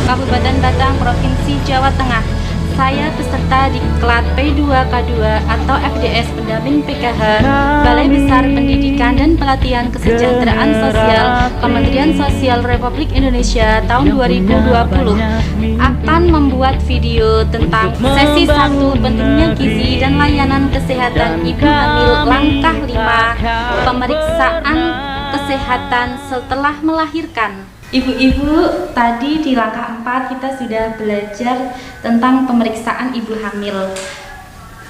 Kabupaten Batang, Provinsi Jawa Tengah. Saya peserta Diklat P2K2 atau FDS Pendamping PKH Balai Besar Pendidikan dan Pelatihan Kesejahteraan Sosial Kementerian Sosial Republik Indonesia tahun 2020 akan membuat video tentang sesi 1 pentingnya gizi dan layanan kesehatan ibu hamil langkah 5 pemeriksaan kesehatan setelah melahirkan. Ibu-ibu, tadi di langkah 4 kita sudah belajar tentang pemeriksaan ibu hamil.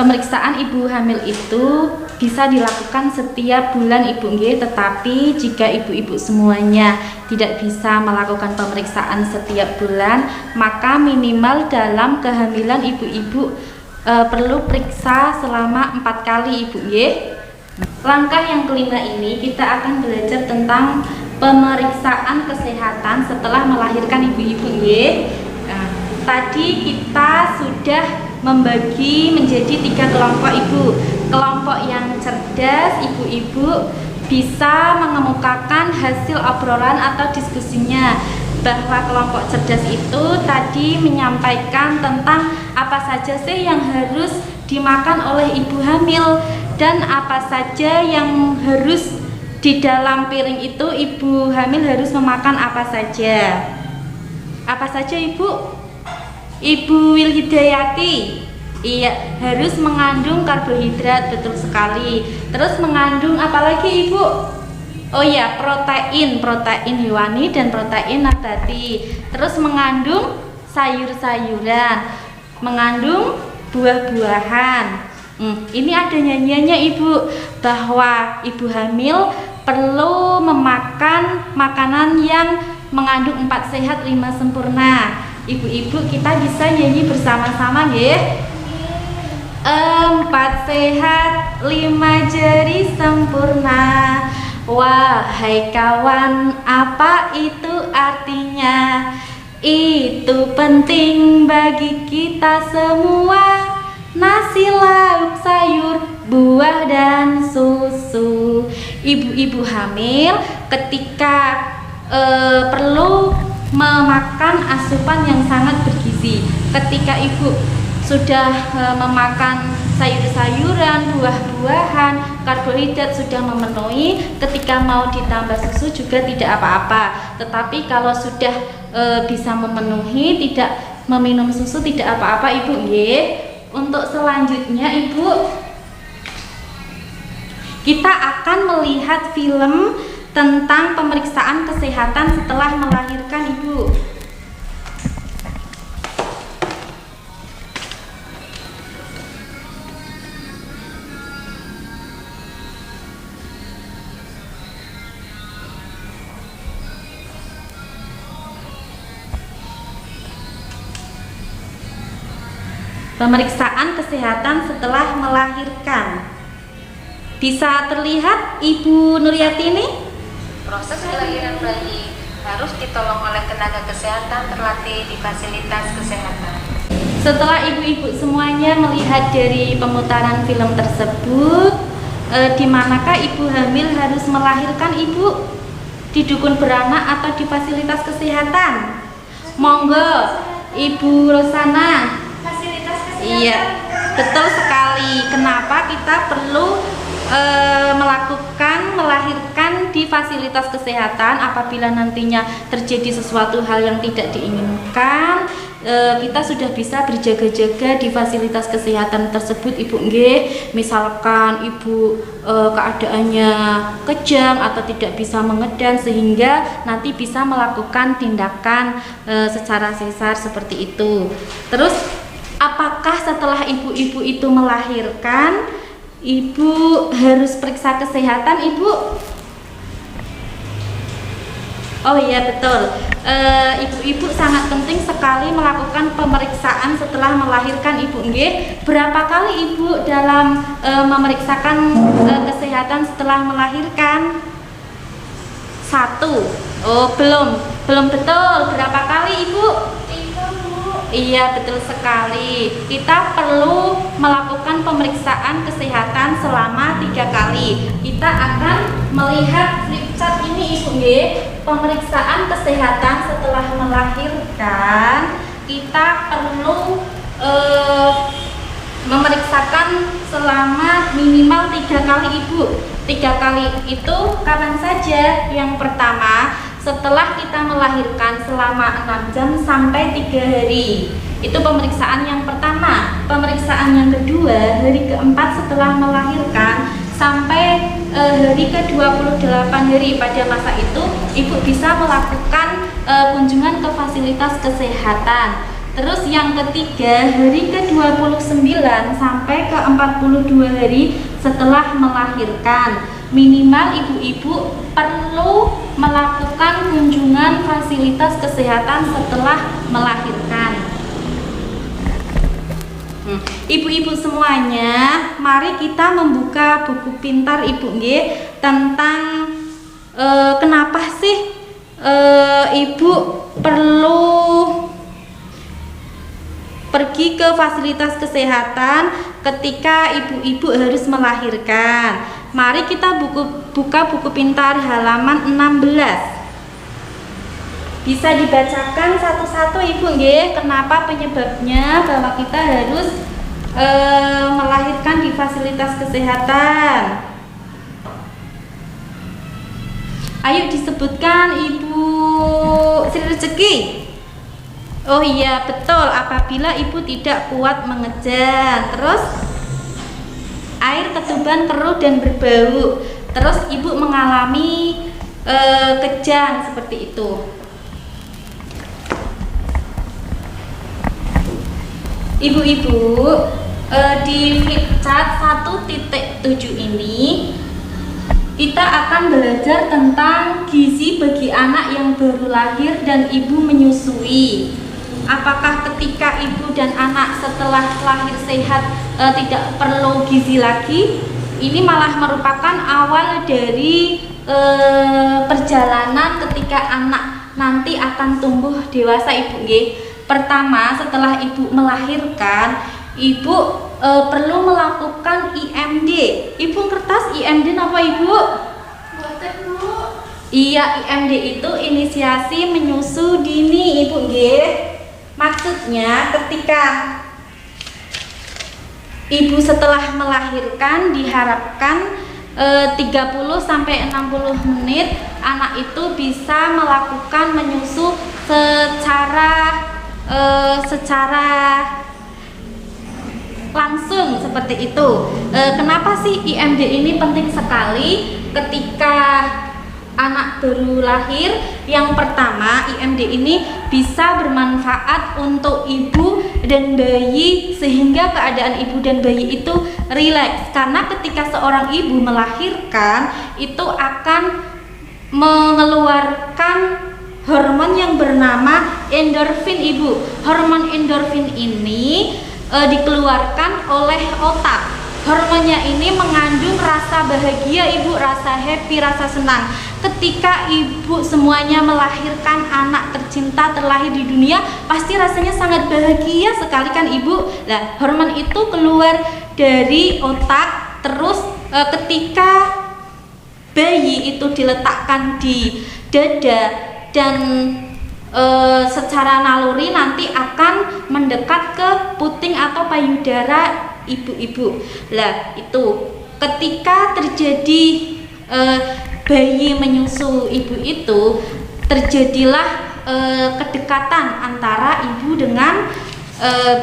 Pemeriksaan ibu hamil itu bisa dilakukan setiap bulan ibu nggih, tetapi jika ibu-ibu semuanya tidak bisa melakukan pemeriksaan setiap bulan, maka minimal dalam kehamilan ibu-ibu perlu periksa selama 4 kali ibu nggih. Langkah yang kelima ini kita akan belajar tentang pemeriksaan kesehatan setelah melahirkan ibu-ibu nggih. Tadi kita sudah membagi menjadi 3 kelompok ibu. Kelompok yang cerdas, ibu-ibu bisa mengemukakan hasil obrolan atau diskusinya, bahwa kelompok cerdas itu tadi menyampaikan tentang apa saja sih yang harus dimakan oleh ibu hamil dan apa saja yang harus di dalam piring itu ibu hamil harus memakan apa saja. Apa saja ibu? Ibu Wilhidayati. Iya, harus mengandung karbohidrat, betul sekali. Terus mengandung apa lagi ibu? Oh iya, protein hewani dan protein nabati. Terus mengandung sayur-sayuran, mengandung buah-buahan. Ini ada nyanyiannya ibu, bahwa ibu hamil perlu memakan makanan yang mengandung 4 sehat 5 sempurna. Ibu-ibu kita bisa nyanyi bersama-sama nggih. 4 sehat 5 jari sempurna. Wahai kawan, apa itu artinya? Itu penting bagi kita semua. Nasi, lauk, sayur, buah, dan susu. Ibu-ibu hamil ketika perlu memakan asupan yang sangat bergizi. Ketika ibu sudah memakan sayur-sayuran, buah-buahan, karbohidrat sudah memenuhi, ketika mau ditambah susu juga tidak apa-apa. Tetapi kalau sudah bisa memenuhi, tidak meminum susu tidak apa-apa ibu nggih. Untuk selanjutnya ibu, kita akan melihat film tentang pemeriksaan kesehatan setelah melahirkan ibu. Pemeriksaan kesehatan setelah melahirkan. Bisa terlihat Ibu Nuryati ini? Proses kelahiran bayi harus ditolong oleh tenaga kesehatan terlatih di fasilitas kesehatan. Setelah ibu-ibu semuanya melihat dari pemutaran film tersebut, di manakah ibu hamil harus melahirkan ibu? Di dukun beranak atau di fasilitas kesehatan? Monggo, Ibu Rosana. Iya, betul sekali. Kenapa kita perlu melahirkan di fasilitas kesehatan? Apabila nantinya terjadi sesuatu hal yang tidak diinginkan, kita sudah bisa berjaga-jaga di fasilitas kesehatan tersebut ibu nggih. Misalkan ibu keadaannya kejang atau tidak bisa mengedan, sehingga nanti bisa melakukan tindakan secara sesar seperti itu. Terus apakah setelah ibu-ibu itu melahirkan, ibu harus periksa kesehatan ibu? Oh iya betul, ibu-ibu sangat penting sekali melakukan pemeriksaan setelah melahirkan ibu nggih. Berapa kali ibu dalam memeriksakan kesehatan setelah melahirkan? 1. Oh belum betul. Berapa kali ibu? Iya betul sekali. Kita perlu melakukan pemeriksaan kesehatan selama 3 kali. Kita akan melihat flip chart ini ibu nggih. Pemeriksaan kesehatan setelah melahirkan melahirkan, kita perlu memeriksakan selama minimal 3 kali ibu. 3 kali itu kapan saja? Yang pertama, setelah kita melahirkan selama 6 jam sampai 3 hari. Itu pemeriksaan yang pertama. Pemeriksaan yang kedua, hari keempat setelah melahirkan sampai hari ke-28 hari. Pada masa itu ibu bisa melakukan kunjungan ke fasilitas kesehatan. Terus yang ketiga, hari ke-29 sampai ke-42 hari setelah melahirkan. Minimal ibu-ibu perlu melakukan kunjungan fasilitas kesehatan setelah melahirkan. Ibu-ibu semuanya, mari kita membuka buku pintar ibu nggih tentang kenapa sih ibu perlu pergi ke fasilitas kesehatan ketika ibu-ibu harus melahirkan. Mari kita buka buku pintar halaman 16. Bisa dibacakan satu-satu ibu nggih, kenapa penyebabnya bahwa kita harus melahirkan di fasilitas kesehatan. Ayo disebutkan Ibu Sri Rezeki. Oh iya betul, apabila ibu tidak kuat mengejan, terus air ketuban keruh dan berbau, terus ibu mengalami kejang seperti itu. Ibu-ibu di flipchart 1.7 ini kita akan belajar tentang gizi bagi anak yang baru lahir dan ibu menyusui. Apakah ketika ibu dan anak setelah lahir sehat tidak perlu gizi lagi? Ini malah merupakan awal dari perjalanan ketika anak nanti akan tumbuh dewasa ibu nggih. Pertama, setelah ibu melahirkan, ibu perlu melakukan IMD. Ibu kertas IMD apa ibu? Iya, IMD itu inisiasi menyusu dini ibu nggih. Maksudnya ketika ibu setelah melahirkan diharapkan 30 sampai 60 menit anak itu bisa melakukan menyusu secara langsung seperti itu. Kenapa sih IMD ini penting sekali ketika anak baru lahir? Yang pertama, IMD ini bisa bermanfaat untuk ibu dan bayi sehingga keadaan ibu dan bayi itu rileks. Karena ketika seorang ibu melahirkan itu akan mengeluarkan hormon yang bernama endorfin ibu. Hormon endorfin ini dikeluarkan oleh otak. Hormonnya ini mengandung rasa bahagia ibu, rasa happy, rasa senang. Ketika ibu semuanya melahirkan anak tercinta terlahir di dunia, pasti rasanya sangat bahagia sekali kan ibu. Nah, hormon itu keluar dari otak, terus ketika bayi itu diletakkan di dada dan secara naluri nanti akan mendekat ke puting atau payudara ibu-ibu. Lah itu ketika terjadi bayi menyusu ibu itu, terjadilah kedekatan antara ibu dengan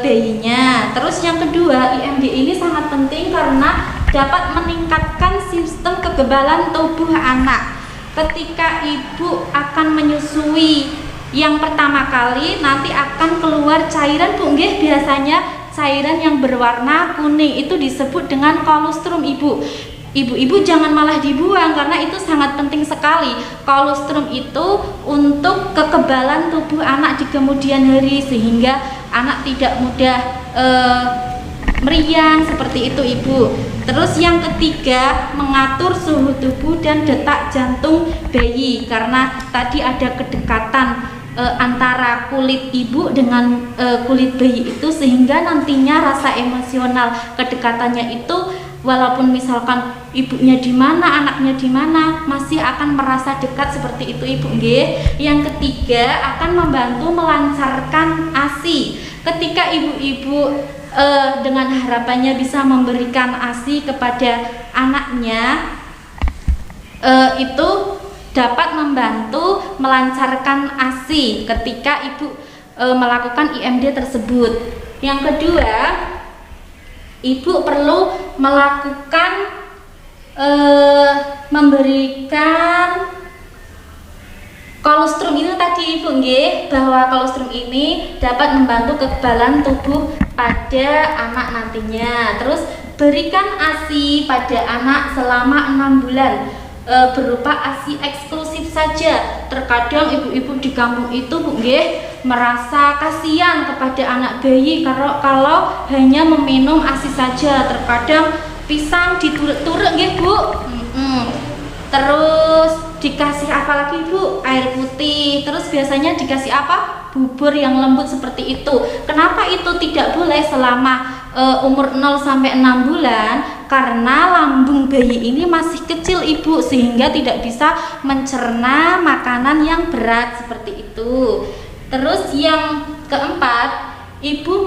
bayinya. Terus yang kedua, IMD ini sangat penting karena dapat meningkatkan sistem kekebalan tubuh anak. Ketika ibu akan menyusui yang pertama kali, nanti akan keluar cairan bu nggih, biasanya cairan yang berwarna kuning, itu disebut dengan kolostrum ibu. Ibu-ibu jangan malah dibuang karena itu sangat penting sekali. Kolostrum itu untuk kekebalan tubuh anak di kemudian hari sehingga anak tidak mudah meriang seperti itu ibu. Terus yang ketiga, mengatur suhu tubuh dan detak jantung bayi karena tadi ada kedekatan antara kulit ibu dengan kulit bayi itu sehingga nantinya rasa emosional kedekatannya itu walaupun misalkan ibunya di mana, anaknya di mana, masih akan merasa dekat seperti itu Ibu nggih. Yang ketiga akan membantu melancarkan ASI. Ketika ibu-ibu dengan harapannya bisa memberikan ASI kepada anaknya, itu dapat membantu melancarkan ASI ketika ibu melakukan IMD tersebut. Yang kedua, ibu perlu melakukan memberikan kolostrum itu tadi Ibu nggih, bahwa kolostrum ini dapat membantu kekebalan tubuh pada anak nantinya. Terus berikan ASI pada anak selama 6 bulan berupa ASI eksklusif saja. Terkadang ibu-ibu di kampung itu Bu nggih merasa kasihan kepada anak bayi kalau hanya meminum ASI saja. Terkadang pisang diturek-turek nggih Bu. Terus dikasih apa lagi Bu? Air putih. Terus biasanya dikasih apa? Bubur yang lembut seperti itu. Kenapa itu tidak boleh selama umur 0 sampai 6 bulan? Karena lambung bayi ini masih kecil Ibu, sehingga tidak bisa mencerna makanan yang berat seperti itu. Terus yang keempat, Ibu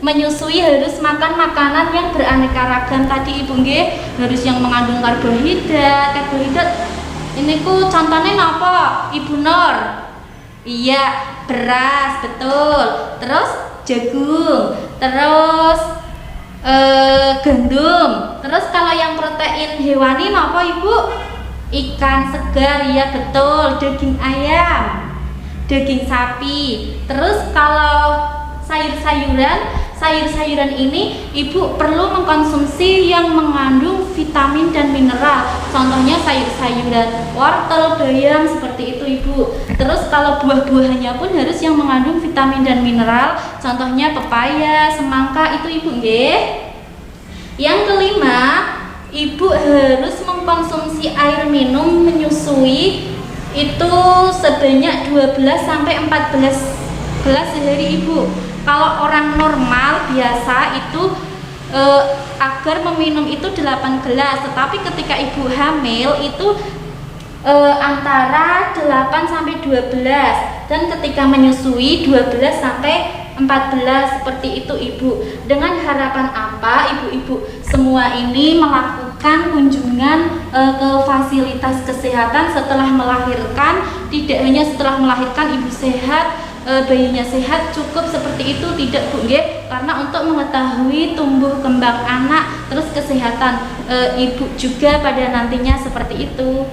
menyusui harus makan makanan yang beraneka ragam tadi Ibu nggih, harus yang mengandung karbohidrat. Ini ku contohnya apa Ibu Nur? Iya, beras, betul. Terus jagung, terus gandum. Terus kalau yang protein hewani apa Ibu? Ikan segar, ya betul. Daging ayam, daging sapi. Terus kalau sayur-sayuran ini Ibu perlu mengkonsumsi yang mengandung vitamin dan mineral. Contohnya sayur-sayuran wortel, bayam seperti itu Ibu. Terus kalau buah-buahannya pun harus yang mengandung vitamin dan mineral. Contohnya pepaya, semangka itu Ibu nggih. Yang kelima, Ibu harus mengkonsumsi air minum menyusui itu sebanyak 12 sampai 14 gelas sehari Ibu. Kalau orang normal biasa itu agar meminum itu 8 gelas, tetapi ketika Ibu hamil itu antara 8 sampai 12, dan ketika menyusui 12 sampai 14 seperti itu Ibu. Dengan harapan apa ibu-ibu semua ini melakukan kunjungan ke fasilitas kesehatan setelah melahirkan? Tidak hanya setelah melahirkan ibu sehat, bayinya sehat cukup seperti itu, tidak Bu nggih, karena untuk mengetahui tumbuh kembang anak terus kesehatan ibu juga pada nantinya seperti itu.